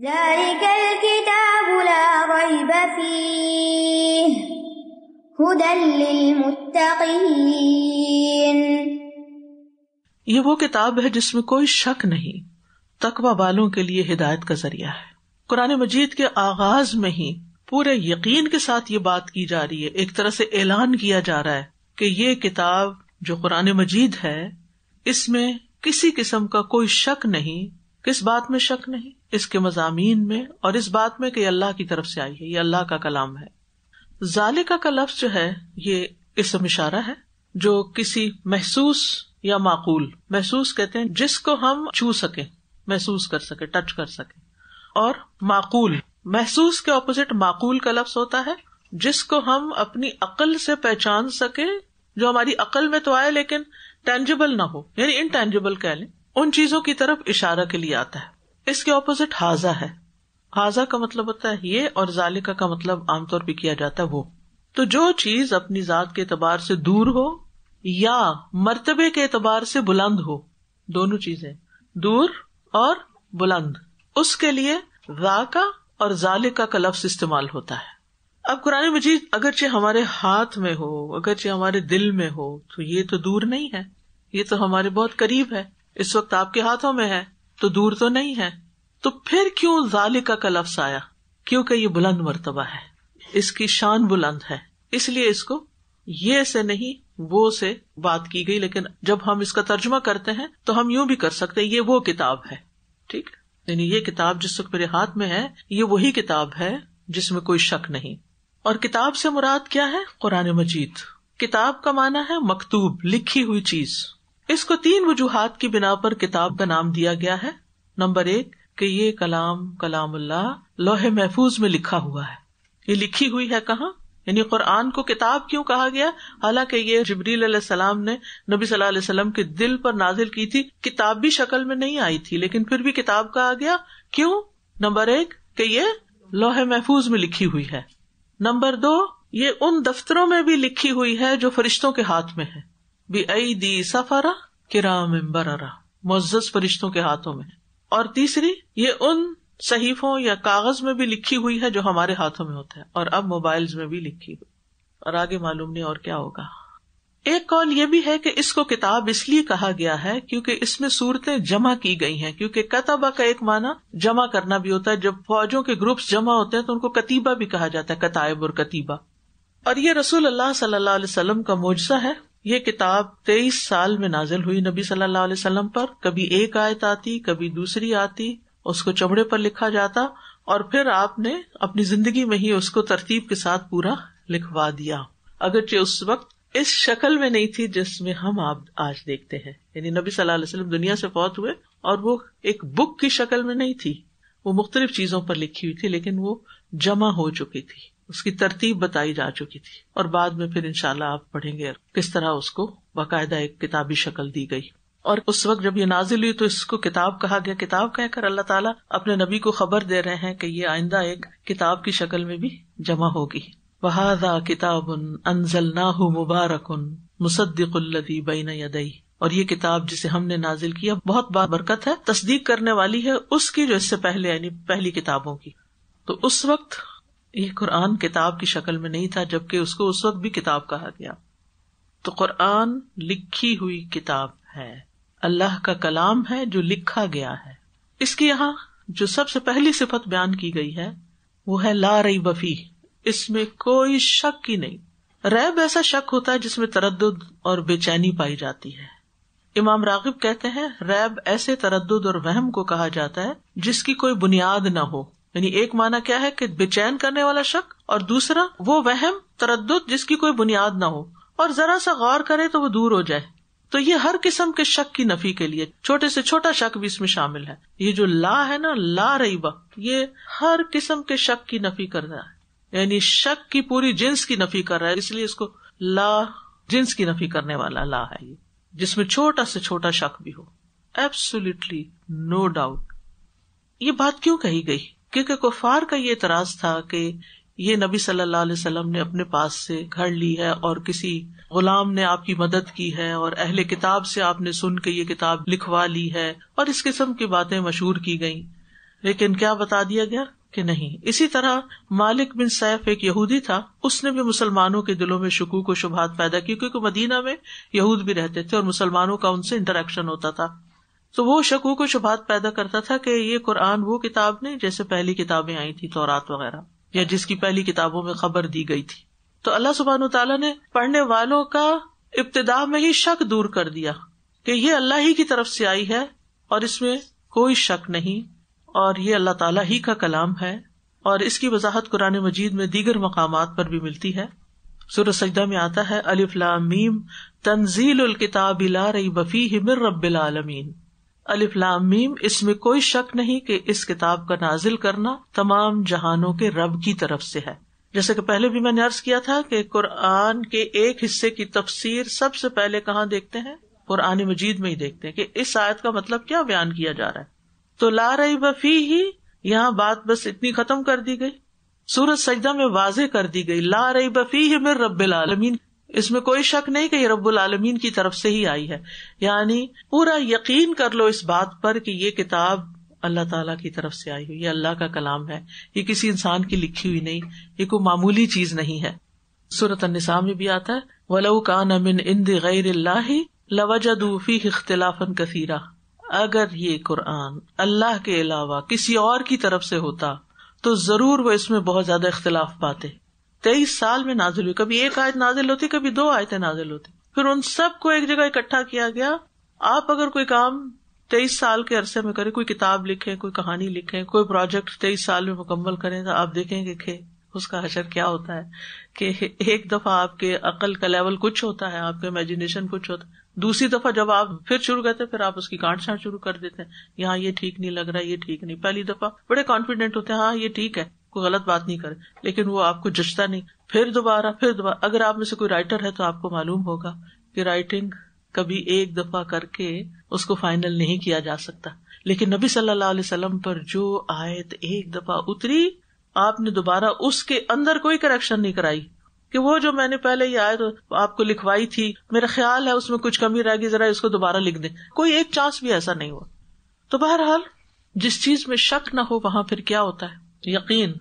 ذلك الكتاب لا ريب فيه هدى للمتقين. یہ وہ کتاب ہے جس میں کوئی شک نہیں، تقوی والوں کے لیے ہدایت کا ذریعہ ہے. قرآن مجید کے آغاز میں ہی پورے یقین کے ساتھ یہ بات کی جا رہی ہے، ایک طرح سے اعلان کیا جا رہا ہے کہ یہ کتاب جو قرآن مجید ہے اس میں کسی قسم کا کوئی شک نہیں. کس بات میں شک نہیں؟ اس کے مضامین میں اور اس بات میں کہ یہ اللہ کی طرف سے آئی ہے، یہ اللہ کا کلام ہے. ذالکہ کا لفظ جو ہے یہ اسم اشارہ ہے جو کسی محسوس یا معقول، محسوس کہتے ہیں جس کو ہم چھو سکیں، محسوس کر سکیں، ٹچ کر سکیں، اور معقول، محسوس کے اپوزٹ معقول کا لفظ ہوتا ہے جس کو ہم اپنی عقل سے پہچان سکیں، جو ہماری عقل میں تو آئے لیکن ٹینجیبل نہ ہو، یعنی انٹینجیبل کہہ لیں، ان چیزوں کی طرف اشارہ کے لیے آتا ہے. اس کے اپوزٹ حاذہ ہے. حاذہ کا مطلب ہوتا ہے یہ، اور ذالکہ کا مطلب عام طور پہ کیا جاتا ہے وہ. تو جو چیز اپنی ذات کے اعتبار سے دور ہو یا مرتبے کے اعتبار سے بلند ہو، دونوں چیزیں دور اور بلند، اس کے لیے ذاکا اور ذالکہ کا لفظ استعمال ہوتا ہے. اب قرآن مجید اگرچہ ہمارے ہاتھ میں ہو، اگرچہ ہمارے دل میں ہو، تو یہ تو دور نہیں ہے، یہ تو ہمارے بہت قریب ہے. اس وقت آپ کے ہاتھوں میں ہے تو دور تو نہیں ہے. تو پھر کیوں ذالکہ کا لفظ آیا؟ کیونکہ یہ بلند مرتبہ ہے، اس کی شان بلند ہے، اس لیے اس کو یہ سے نہیں وہ سے بات کی گئی. لیکن جب ہم اس کا ترجمہ کرتے ہیں تو ہم یوں بھی کر سکتے ہیں یہ وہ کتاب ہے، ٹھیک، یعنی یہ کتاب جس وقت میرے ہاتھ میں ہے یہ وہی کتاب ہے جس میں کوئی شک نہیں. اور کتاب سے مراد کیا ہے؟ قرآن مجید. کتاب کا معنی ہے مکتوب، لکھی ہوئی چیز. اس کو 3 وجوہات کی بنا پر کتاب کا نام دیا گیا ہے. نمبر 1 کہ یہ کلام اللہ لوح محفوظ میں لکھا ہوا ہے. یہ لکھی ہوئی ہے کہاں؟ یعنی قرآن کو کتاب کیوں کہا گیا؟ حالانکہ یہ جبریل علیہ السلام نے نبی صلی اللہ علیہ وسلم کے دل پر نازل کی تھی، کتابی شکل میں نہیں آئی تھی، لیکن پھر بھی کتاب کہا گیا. کیوں؟ نمبر 1 کہ یہ لوح محفوظ میں لکھی ہوئی ہے. نمبر 2 یہ ان دفتروں میں بھی لکھی ہوئی ہے جو فرشتوں کے ہاتھ میں ہے، بِأَيْدِي سَفَرَةٍ کِرَامٍ بَرَرَةٍ، معزز فرشتوں کے ہاتھوں میں. اور تیسری یہ ان صحیفوں یا کاغذ میں بھی لکھی ہوئی ہے جو ہمارے ہاتھوں میں ہوتا ہے، اور اب موبائلز میں بھی لکھی ہوئی، اور آگے معلوم نہیں اور کیا ہوگا. ایک قول یہ بھی ہے کہ اس کو کتاب اس لیے کہا گیا ہے کیونکہ اس میں صورتیں جمع کی گئی ہیں. کیونکہ کتبہ کا ایک معنی جمع کرنا بھی ہوتا ہے، جب فوجوں کے گروپس جمع ہوتے ہیں تو ان کو کتیبہ بھی کہا جاتا ہے، کتائب اور کتیبہ. اور یہ رسول اللہ صلی اللہ علیہ وسلم کا معجزہ ہے. یہ کتاب 23 سال میں نازل ہوئی نبی صلی اللہ علیہ وسلم پر. کبھی ایک آیت آتی، کبھی دوسری آتی، اس کو چمڑے پر لکھا جاتا، اور پھر آپ نے اپنی زندگی میں ہی اس کو ترتیب کے ساتھ پورا لکھوا دیا. اگرچہ اس وقت اس شکل میں نہیں تھی جس میں ہم آج دیکھتے ہیں. یعنی نبی صلی اللہ علیہ وسلم دنیا سے فوت ہوئے اور وہ ایک بک کی شکل میں نہیں تھی، وہ مختلف چیزوں پر لکھی ہوئی تھی، لیکن وہ جمع ہو چکی تھی، اس کی ترتیب بتائی جا چکی تھی. اور بعد میں پھر انشاءاللہ آپ پڑھیں گے کس طرح اس کو باقاعدہ ایک کتابی شکل دی گئی. اور اس وقت جب یہ نازل ہوئی تو اس کو کتاب کہا گیا. کتاب کہہ کر اللہ تعالیٰ اپنے نبی کو خبر دے رہے ہیں کہ یہ آئندہ ایک کتاب کی شکل میں بھی جمع ہوگی. وَهَذَا كِتَابٌ أَنزَلْنَاهُ مُبَارَكٌ مُصَدِّقُ الَّذِي بَيْنَ يَدَيْهِ، اور یہ کتاب جسے ہم نے نازل کیا بہت برکت ہے، تصدیق کرنے والی ہے اس کی جو اس سے پہلے یعنی پہلی کتابوں کی. تو اس وقت یہ قرآن کتاب کی شکل میں نہیں تھا، جبکہ اس کو اس وقت بھی کتاب کہا گیا. تو قرآن لکھی ہوئی کتاب ہے، اللہ کا کلام ہے جو لکھا گیا ہے. اس کی یہاں جو سب سے پہلی صفت بیان کی گئی ہے وہ ہے لا ریب فیہ، اس میں کوئی شک ہی نہیں. ریب ایسا شک ہوتا ہے جس میں تردد اور بے چینی پائی جاتی ہے. امام راغب کہتے ہیں ریب ایسے تردد اور وہم کو کہا جاتا ہے جس کی کوئی بنیاد نہ ہو. یعنی ایک معنی کیا ہے کہ بے چین کرنے والا شک، اور دوسرا وہ وہم تردد جس کی کوئی بنیاد نہ ہو اور ذرا سا غور کرے تو وہ دور ہو جائے. تو یہ ہر قسم کے شک کی نفی کے لیے، چھوٹے سے چھوٹا شک بھی اس میں شامل ہے. یہ جو لا ہے نا، لا ریبہ، یہ ہر قسم کے شک کی نفی کر رہا ہے، یعنی شک کی پوری جنس کی نفی کر رہا ہے. اس لیے اس کو لا جنس کی نفی کرنے والا لا ہے، یہ جس میں چھوٹا سے چھوٹا شک بھی ہو. Absolutely no doubt. یہ بات کیوں کہی گئی؟ کیونکہ کفار کا یہ اعتراض تھا کہ یہ نبی صلی اللہ علیہ وسلم نے اپنے پاس سے گھڑ لی ہے اور کسی غلام نے آپ کی مدد کی ہے اور اہل کتاب سے آپ نے سن کے یہ کتاب لکھوا لی ہے، اور اس قسم کی باتیں مشہور کی گئیں. لیکن کیا بتا دیا گیا کہ نہیں. اسی طرح مالک بن سیف ایک یہودی تھا، اس نے بھی مسلمانوں کے دلوں میں شکوک و شبہات پیدا کی، کیونکہ مدینہ میں یہود بھی رہتے تھے اور مسلمانوں کا ان سے انٹریکشن ہوتا تھا. تو وہ شکوک و شبہات پیدا کرتا تھا کہ یہ قرآن وہ کتاب نہیں جیسے پہلی کتابیں آئی تھی تورات وغیرہ، یا جس کی پہلی کتابوں میں خبر دی گئی تھی. تو اللہ سبحانہ وتعالیٰ نے پڑھنے والوں کا ابتدا میں ہی شک دور کر دیا کہ یہ اللہ ہی کی طرف سے آئی ہے اور اس میں کوئی شک نہیں، اور یہ اللہ تعالیٰ ہی کا کلام ہے. اور اس کی وضاحت قرآن مجید میں دیگر مقامات پر بھی ملتی ہے. سورۃ سجدہ میں آتا ہے الف لام میم تنزیل الکتاب لا ریب فیہ من رب العالمین. الف لام میم، اس میں کوئی شک نہیں کہ اس کتاب کا نازل کرنا تمام جہانوں کے رب کی طرف سے ہے. جیسے کہ پہلے بھی میں نے عرض کیا تھا کہ قرآن کے ایک حصے کی تفسیر سب سے پہلے کہاں دیکھتے ہیں؟ قرآن مجید میں ہی دیکھتے ہیں کہ اس آیت کا مطلب کیا بیان کیا جا رہا ہے. تو لا ریب فیہ یہاں بات بس اتنی ختم کر دی گئی. سورۃ سجدہ میں واضح کر دی گئی لا ریب فیہ من رب العالمین، اس میں کوئی شک نہیں کہ یہ رب العالمین کی طرف سے ہی آئی ہے. یعنی پورا یقین کر لو اس بات پر کہ یہ کتاب اللہ تعالیٰ کی طرف سے آئی ہوئی، یہ اللہ کا کلام ہے، یہ کسی انسان کی لکھی ہوئی نہیں، یہ کوئی معمولی چیز نہیں ہے. سورۃ النساء میں بھی آتا ہے وَلَوْ كَانَ مِنْ عِنْدِ غَيْرِ اللَّهِ لَوَجَدُوا فِيهِ اخْتِلَافًا كَثِيرًا. اگر یہ قرآن اللہ کے علاوہ کسی اور کی طرف سے ہوتا تو ضرور وہ اس میں بہت زیادہ اختلاف پاتے. 23 سال میں نازل ہوئی، کبھی ایک آیت نازل ہوتی، کبھی 2 آیتیں نازل ہوتی، پھر ان سب کو ایک جگہ اکٹھا کیا گیا. آپ اگر کوئی کام 23 سال کے عرصے میں کریں، کوئی کتاب لکھیں، کوئی کہانی لکھیں، کوئی پروجیکٹ 23 سال میں مکمل کریں، تو آپ دیکھیں گے کہ اس کا حشر کیا ہوتا ہے. کہ ایک دفعہ آپ کے عقل کا لیول کچھ ہوتا ہے، آپ کا امیجنیشن کچھ ہوتا ہے، دوسری دفعہ جب آپ پھر شروع کرتے پھر آپ اس کی گانٹ چھانٹ شروع کر دیتے ہیں، یہاں یہ ٹھیک نہیں لگ رہا، یہ ٹھیک نہیں. پہلی دفعہ بڑے کانفیڈنٹ ہوتے ہیں، ہاں یہ ٹھیک ہے، کوئی غلط بات نہیں کرے، لیکن وہ آپ کو جچتا نہیں. پھر دوبارہ. اگر آپ میں سے کوئی رائٹر ہے تو آپ کو معلوم ہوگا کہ رائٹنگ کبھی ایک دفعہ کر کے اس کو فائنل نہیں کیا جا سکتا. لیکن نبی صلی اللہ علیہ وسلم پر جو آیت ایک دفعہ اتری، آپ نے دوبارہ اس کے اندر کوئی کریکشن نہیں کرائی کہ وہ جو میں نے پہلے یہ آیت آپ کو لکھوائی تھی، میرا خیال ہے اس میں کچھ کمی رہ گئی، ذرا اس کو دوبارہ لکھ دیں. کوئی ایک چانس بھی ایسا نہیں ہوا. تو بہرحال جس چیز میں شک نہ ہو وہاں پھر کیا ہوتا ہے؟ یقین.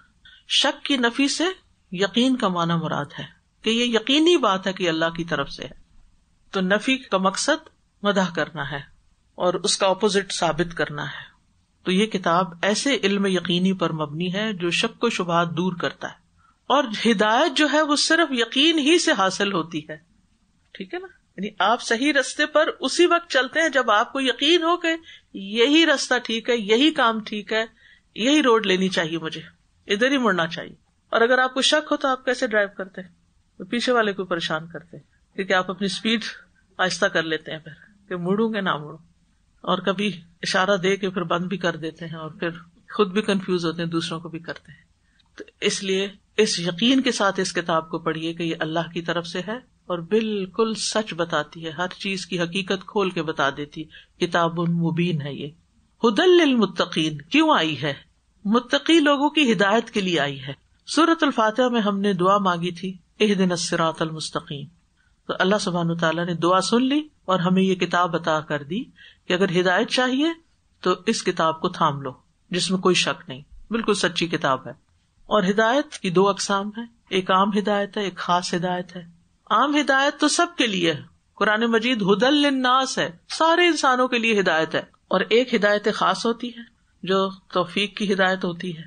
شک کی نفی سے یقین کا معنی مراد ہے کہ یہ یقینی بات ہے کہ اللہ کی طرف سے ہے. تو نفی کا مقصد مدح کرنا ہے اور اس کا اپوزٹ ثابت کرنا ہے. تو یہ کتاب ایسے علم یقینی پر مبنی ہے جو شک و شبہات دور کرتا ہے. اور ہدایت جو ہے وہ صرف یقین ہی سے حاصل ہوتی ہے. ٹھیک ہے نا؟ یعنی آپ صحیح رستے پر اسی وقت چلتے ہیں جب آپ کو یقین ہو کہ یہی راستہ ٹھیک ہے، یہی کام ٹھیک ہے، یہی روڈ لینی چاہیے، مجھے ادھر ہی مڑنا چاہیے. اور اگر آپ کو شک ہو تو آپ کیسے ڈرائیو کرتے ہیں؟ تو پیچھے والے کو پریشان کرتے ہیں کیونکہ آپ اپنی سپیڈ آہستہ کر لیتے ہیں، پھر کہ مڑوں گے نہ مڑوں، اور کبھی اشارہ دے کے پھر بند بھی کر دیتے ہیں اور پھر خود بھی کنفیوز ہوتے ہیں، دوسروں کو بھی کرتے ہیں. تو اس لیے اس یقین کے ساتھ اس کتاب کو پڑھیے کہ یہ اللہ کی طرف سے ہے اور بالکل سچ بتاتی ہے، ہر چیز کی حقیقت کھول کے بتا دیتی. کتاب مبین ہے. یہ ہدی للمتقین کیوں آئی ہے؟ متقی لوگوں کی ہدایت کے لیے آئی ہے. سورۃ الفاتحہ میں ہم نے دعا مانگی تھی اہدنا الصراط المستقیم، تو اللہ سبحانہ وتعالیٰ نے دعا سن لی اور ہمیں یہ کتاب عطا کر دی کہ اگر ہدایت چاہیے تو اس کتاب کو تھام لو، جس میں کوئی شک نہیں، بالکل سچی کتاب ہے. اور ہدایت کی 2 اقسام ہیں، ایک عام ہدایت ہے، ایک خاص ہدایت ہے. عام ہدایت تو سب کے لیے ہے، قرآن مجید ہدی للناس ہے، سارے انسانوں کے لیے ہدایت ہے. اور ایک ہدایت خاص ہوتی ہے جو توفیق کی ہدایت ہوتی ہے،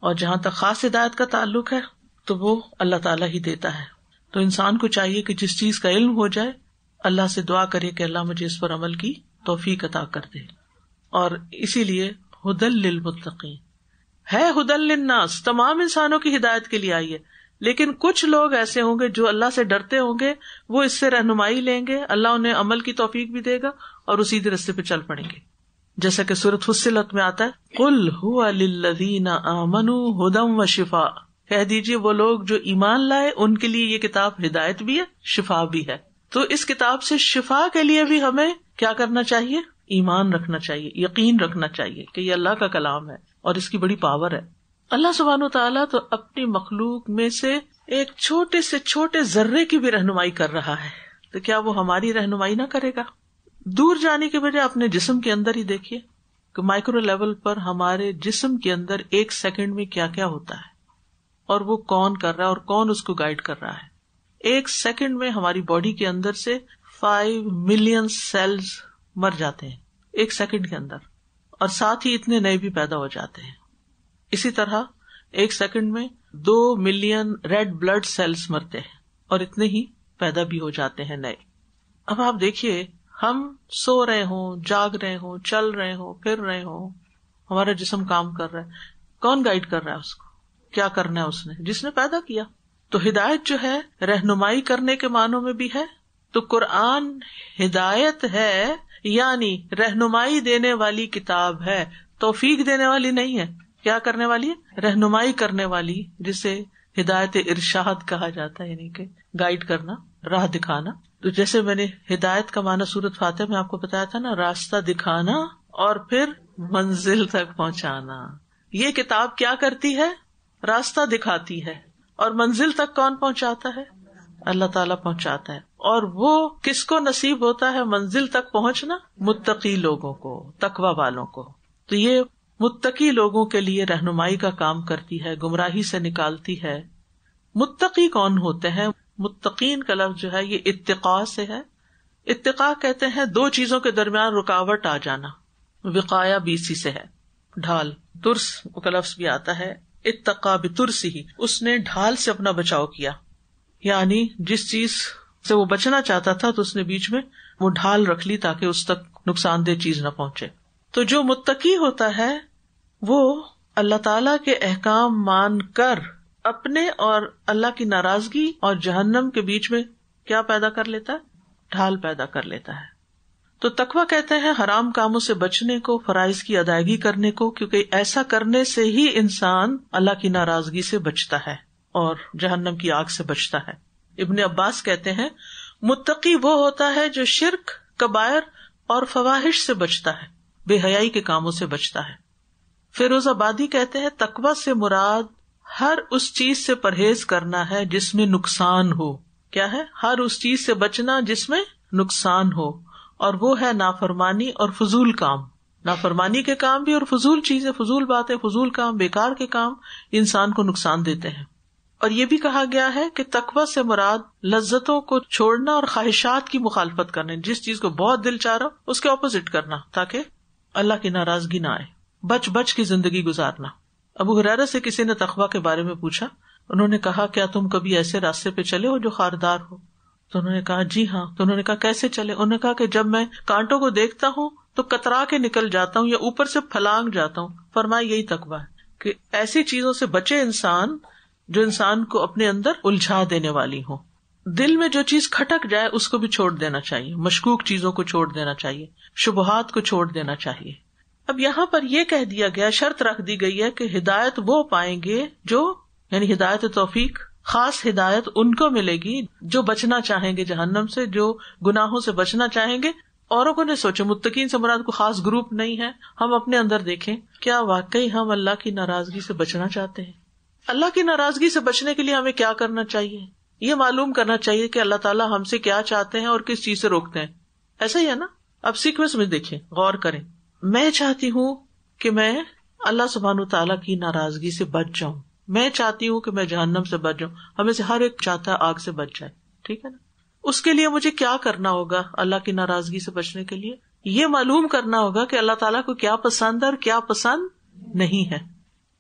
اور جہاں تک خاص ہدایت کا تعلق ہے تو وہ اللہ تعالیٰ ہی دیتا ہے. تو انسان کو چاہیے کہ جس چیز کا علم ہو جائے اللہ سے دعا کرے کہ اللہ مجھے اس پر عمل کی توفیق عطا کر دے. اور اسی لیے ہدی للمتقین ہے، ہدی للناس تمام انسانوں کی ہدایت کے لیے آئی ہے. لیکن کچھ لوگ ایسے ہوں گے جو اللہ سے ڈرتے ہوں گے، وہ اس سے رہنمائی لیں گے، اللہ انہیں عمل کی توفیق بھی دے گا اور اسی راستے پہ چل پڑیں گے. جیسا کہ سورۃ فصلت میں آتا ہے قل هو للذین آمنوا ھدی وشفاء، کہہ دیجیے وہ لوگ جو ایمان لائے ان کے لیے یہ کتاب ہدایت بھی ہے، شفا بھی ہے. تو اس کتاب سے شفا کے لیے بھی ہمیں کیا کرنا چاہیے؟ ایمان رکھنا چاہیے، یقین رکھنا چاہیے کہ یہ اللہ کا کلام ہے اور اس کی بڑی پاور ہے. اللہ سبحانہ وتعالیٰ تو اپنی مخلوق میں سے ایک چھوٹے سے چھوٹے ذرے کی بھی رہنمائی کر رہا ہے، تو کیا وہ ہماری رہنمائی نہ کرے گا؟ دور جانے کے بجائے اپنے جسم کے اندر ہی دیکھیے، کہ مائکرو لیول پر ہمارے جسم کے اندر ایک سیکنڈ میں کیا کیا ہوتا ہے اور وہ کون کر رہا ہے اور کون اس کو گائیڈ کر رہا ہے. ایک سیکنڈ میں ہماری باڈی کے اندر سے 5 ملین سیلز مر جاتے ہیں ایک سیکنڈ کے اندر, اور ساتھ ہی اتنے نئے بھی پیدا ہو جاتے ہیں. اسی طرح ایک سیکنڈ میں 2 ملین ریڈ بلڈ سیلز مرتے ہیں اور اتنے ہی پیدا بھی ہو جاتے ہیں نئے. اب آپ دیکھیے, ہم سو رہے ہوں, جاگ رہے ہوں, چل رہے ہوں, پھر رہے ہوں, ہمارا جسم کام کر رہا ہے, کون گائیڈ کر رہا ہے اس کو, کیا کرنا ہے اس نے, جس نے پیدا کیا. تو ہدایت جو ہے رہنمائی کرنے کے معنوں میں بھی ہے. تو قرآن ہدایت ہے یعنی رہنمائی دینے والی کتاب ہے, توفیق دینے والی نہیں ہے. کیا کرنے والی ہے؟ رہنمائی کرنے والی, جسے ہدایت ارشاد کہا جاتا ہے, یعنی کہ گائیڈ کرنا, راہ دکھانا. تو جیسے میں نے ہدایت کا معنی سورۃ فاتح میں آپ کو بتایا تھا نا, راستہ دکھانا اور پھر منزل تک پہنچانا. یہ کتاب کیا کرتی ہے؟ راستہ دکھاتی ہے, اور منزل تک کون پہنچاتا ہے؟ اللہ تعالیٰ پہنچاتا ہے. اور وہ کس کو نصیب ہوتا ہے منزل تک پہنچنا؟ متقی لوگوں کو, تقوی والوں کو. تو یہ متقی لوگوں کے لیے رہنمائی کا کام کرتی ہے, گمراہی سے نکالتی ہے. متقی کون ہوتے ہیں؟ متقین کا لفظ جو ہے یہ اتقاء سے ہے. اتقاء کہتے ہیں 2 چیزوں کے درمیان رکاوٹ آ جانا. وقایا بھی اسی سے ہے, ڈھال. ترس کا لفظ بھی آتا ہے, اتقا بترسہ, اس نے ڈھال سے اپنا بچاؤ کیا, یعنی جس چیز سے وہ بچنا چاہتا تھا تو اس نے بیچ میں وہ ڈھال رکھ لی تاکہ اس تک نقصان دہ چیز نہ پہنچے. تو جو متقی ہوتا ہے وہ اللہ تعالی کے احکام مان کر اپنے اور اللہ کی ناراضگی اور جہنم کے بیچ میں کیا پیدا کر لیتا ہے؟ ڈھال پیدا کر لیتا ہے. تو تقویٰ کہتے ہیں حرام کاموں سے بچنے کو, فرائض کی ادائیگی کرنے کو, کیونکہ ایسا کرنے سے ہی انسان اللہ کی ناراضگی سے بچتا ہے اور جہنم کی آگ سے بچتا ہے. ابن عباس کہتے ہیں متقی وہ ہوتا ہے جو شرک, کبائر اور فواحش سے بچتا ہے, بے حیائی کے کاموں سے بچتا ہے. فیروز آبادی کہتے ہیں تقویٰ سے مراد ہر اس چیز سے پرہیز کرنا ہے جس میں نقصان ہو. کیا ہے؟ ہر اس چیز سے بچنا جس میں نقصان ہو, اور وہ ہے نافرمانی اور فضول کام. نافرمانی کے کام بھی اور فضول چیزیں, فضول باتیں, فضول کام, بیکار کے کام انسان کو نقصان دیتے ہیں. اور یہ بھی کہا گیا ہے کہ تقویٰ سے مراد لذتوں کو چھوڑنا اور خواہشات کی مخالفت کرنا, جس چیز کو بہت دل چاہ رہا اس کے اپوزٹ کرنا تاکہ اللہ کی ناراضگی نہ آئے, بچ بچ کی زندگی گزارنا. ابو ہریرہ سے کسی نے تقویٰ کے بارے میں پوچھا, انہوں نے کہا کیا تم کبھی ایسے راستے پہ چلے ہو جو خاردار ہو؟ تو انہوں نے کہا جی ہاں. تو انہوں نے کہا کیسے چلے؟ انہوں نے کہا کہ جب میں کانٹوں کو دیکھتا ہوں تو کترا کے نکل جاتا ہوں یا اوپر سے پھلانگ جاتا ہوں. فرمایا یہی تقویٰ ہے کہ ایسی چیزوں سے بچے انسان جو انسان کو اپنے اندر الجھا دینے والی ہو. دل میں جو چیز کھٹک جائے اس کو بھی چھوڑ دینا چاہیے, مشکوک چیزوں کو چھوڑ دینا چاہیے, شبہات کو چھوڑ دینا چاہیے. اب یہاں پر یہ کہہ دیا گیا, شرط رکھ دی گئی ہے کہ ہدایت وہ پائیں گے جو, یعنی ہدایت توفیق, خاص ہدایت ان کو ملے گی جو بچنا چاہیں گے جہنم سے, جو گناہوں سے بچنا چاہیں گے. اوروں کو نہیں سوچے, متقین سے مراد کو خاص گروپ نہیں ہے. ہم اپنے اندر دیکھیں کیا واقعی ہم اللہ کی ناراضگی سے بچنا چاہتے ہیں؟ اللہ کی ناراضگی سے بچنے کے لیے ہمیں کیا کرنا چاہیے؟ یہ معلوم کرنا چاہیے کہ اللہ تعالیٰ ہم سے کیا چاہتے ہیں اور کس چیز سے روکتے ہیں. ایسا ہی ہے نا. اب سیکوینس میں دیکھیں, غور کریں. میں چاہتی ہوں کہ میں اللہ سبحانہ تعالیٰ کی ناراضگی سے بچ جاؤں, میں چاہتی ہوں کہ میں جہنم سے بچ جاؤں. ہمیں سے ہر ایک چاہتا ہے آگ سے بچ جائے, ٹھیک ہے نا. اس کے لیے مجھے کیا کرنا ہوگا اللہ کی ناراضگی سے بچنے کے لیے؟ یہ معلوم کرنا ہوگا کہ اللہ تعالیٰ کو کیا پسند ہے اور کیا پسند نہیں ہے.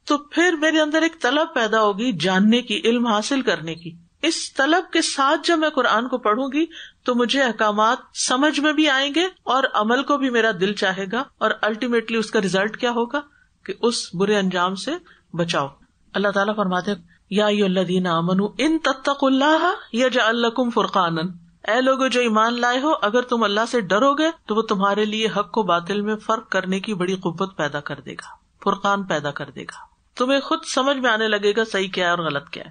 تو پھر میرے اندر ایک طلب پیدا ہوگی جاننے کی, علم حاصل کرنے کی. اس طلب کے ساتھ جب میں قرآن کو پڑھوں گی تو مجھے احکامات سمجھ میں بھی آئیں گے اور عمل کو بھی میرا دل چاہے گا, اور الٹیمیٹلی اس کا ریزلٹ کیا ہوگا کہ اس برے انجام سے بچاؤ. اللہ تعالیٰ فرماتے ہیں یا ایھا الذین آمنوا ان تتقوا اللہ یجعل لکم فرقانا, اے لوگو جو ایمان لائے ہو, اگر تم اللہ سے ڈرو گے تو وہ تمہارے لیے حق و باطل میں فرق کرنے کی بڑی قوت پیدا کر دے گا, فرقان پیدا کر دے گا. تمہیں خود سمجھ میں آنے لگے گا صحیح کیا ہے اور غلط کیا ہے.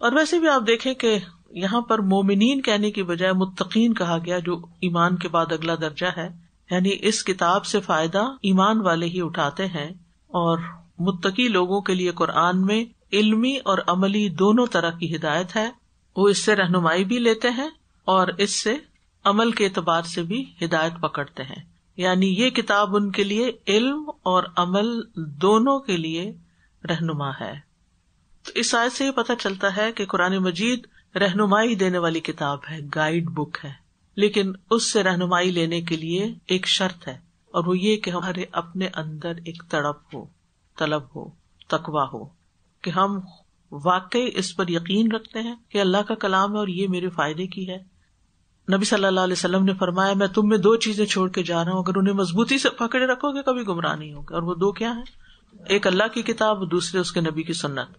اور ویسے بھی آپ دیکھیں کہ یہاں پر مومنین کہنے کی بجائے متقین کہا گیا, جو ایمان کے بعد اگلا درجہ ہے. یعنی اس کتاب سے فائدہ ایمان والے ہی اٹھاتے ہیں, اور متقی لوگوں کے لیے قرآن میں علمی اور عملی دونوں طرح کی ہدایت ہے. وہ اس سے رہنمائی بھی لیتے ہیں اور اس سے عمل کے اعتبار سے بھی ہدایت پکڑتے ہیں. یعنی یہ کتاب ان کے لیے علم اور عمل دونوں کے لیے رہنما ہے. تو اس آیت سے یہ پتہ چلتا ہے کہ قرآن مجید رہنمائی دینے والی کتاب ہے، گائیڈ بک ہے، لیکن اس سے رہنمائی لینے کے لیے ایک شرط ہے، اور وہ یہ کہ ہمارے اپنے اندر ایک طلب ہو، تقویٰ ہو، کہ ہم واقعی اس پر یقین رکھتے ہیں کہ اللہ کا کلام ہے اور یہ میرے فائدے کی ہے. نبی صلی اللہ علیہ وسلم نے فرمایا میں تم میں 2 چیزیں چھوڑ کے جا رہا ہوں، اگر انہیں مضبوطی سے پکڑے رکھو گے کبھی گمراہ نہیں ہوگے. اور وہ 2 کیا ہیں؟ ایک اللہ کی کتاب، دوسرے اس کے نبی کی سنت.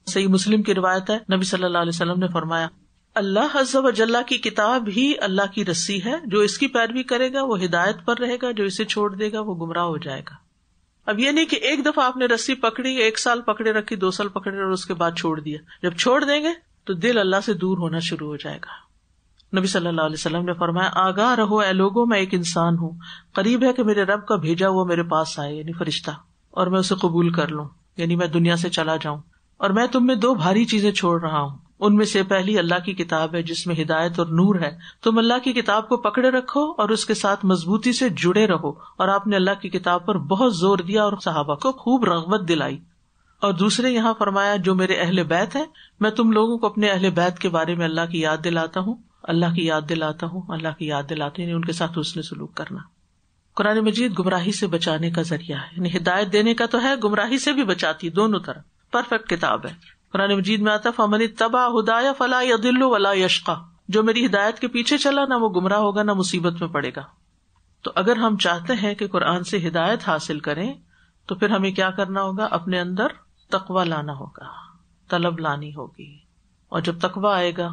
صحیح مسلم کی روایت ہے، نبی صلی اللہ علیہ وسلم نے فرمایا اللہ عز و جل کی کتاب ہی اللہ کی رسی ہے، جو اس کی پیروی کرے گا وہ ہدایت پر رہے گا، جو اسے چھوڑ دے گا وہ گمراہ ہو جائے گا. اب یہ نہیں کہ ایک دفعہ آپ نے رسی پکڑی، 1 سال پکڑے رکھی، 2 سال پکڑے اور اس کے بعد چھوڑ دیا. جب چھوڑ دیں گے تو دل اللہ سے دور ہونا شروع ہو جائے گا. نبی صلی اللہ علیہ وسلم نے فرمایا آگاہ رہو اے لوگوں، میں ایک انسان ہوں، قریب ہے کہ میرے رب کا بھیجا ہوا میرے پاس آئے، یعنی فرشتہ، اور میں اسے قبول کر لوں، یعنی میں دنیا سے چلا جاؤں. اور میں تم میں 2 بھاری چیزیں چھوڑ رہا ہوں، ان میں سے پہلی اللہ کی کتاب ہے جس میں ہدایت اور نور ہے. تم اللہ کی کتاب کو پکڑے رکھو اور اس کے ساتھ مضبوطی سے جڑے رہو. اور آپ نے اللہ کی کتاب پر بہت زور دیا اور صحابہ کو خوب رغبت دلائی. اور دوسرے یہاں فرمایا جو میرے اہل بیت ہیں، میں تم لوگوں کو اپنے اہل بیت کے بارے میں اللہ کی یاد دلاتا ہوں، اللہ کی یاد دلاتا ہوں، اللہ کی یاد دلاتے ہیں، ان کے ساتھ حسن سلوک کرنا. قرآن مجید گمراہی سے بچانے کا ذریعہ ہے، یعنی ہدایت دینے کا تو ہے، گمراہی سے بھی بچاتی، دونوں طرف پرفیکٹ کتاب ہے. قرآن مجید میں آتا فمن اتبع ہدایا فلا یضل ولا یشقی، جو میری ہدایت کے پیچھے چلا نہ وہ گمراہ ہوگا نہ مصیبت میں پڑے گا. تو اگر ہم چاہتے ہیں کہ قرآن سے ہدایت حاصل کریں تو پھر ہمیں کیا کرنا ہوگا؟ اپنے اندر تقویٰ لانا ہوگا، طلب لانی ہوگی. اور جب تقویٰ آئے گا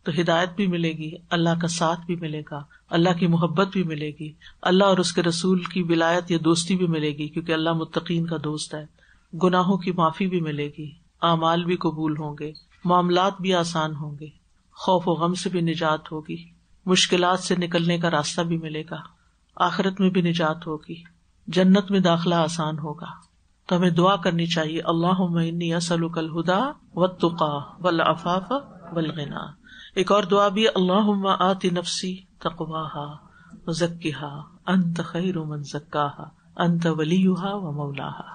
تو ہدایت بھی ملے گی، اللہ کا ساتھ بھی ملے گا، اللہ کی محبت بھی ملے گی، اللہ اور اس کے رسول کی ولایت یا دوستی بھی ملے گی، کیونکہ اللہ متقین کا دوست ہے. گناہوں کی معافی بھی ملے گی، اعمال بھی قبول ہوں گے، معاملات بھی آسان ہوں گے، خوف و غم سے بھی نجات ہوگی، مشکلات سے نکلنے کا راستہ بھی ملے گا، آخرت میں بھی نجات ہوگی، جنت میں داخلہ آسان ہوگا. تو ہمیں دعا کرنی چاہیے اللہم انی اسألک الہدی والتقی والعفاف والغنی. ایک اور دعا بھی اللہم آت نفسی تقواہا وزکھا انت خیر من زکاہا انت ولیہا ومولاہا.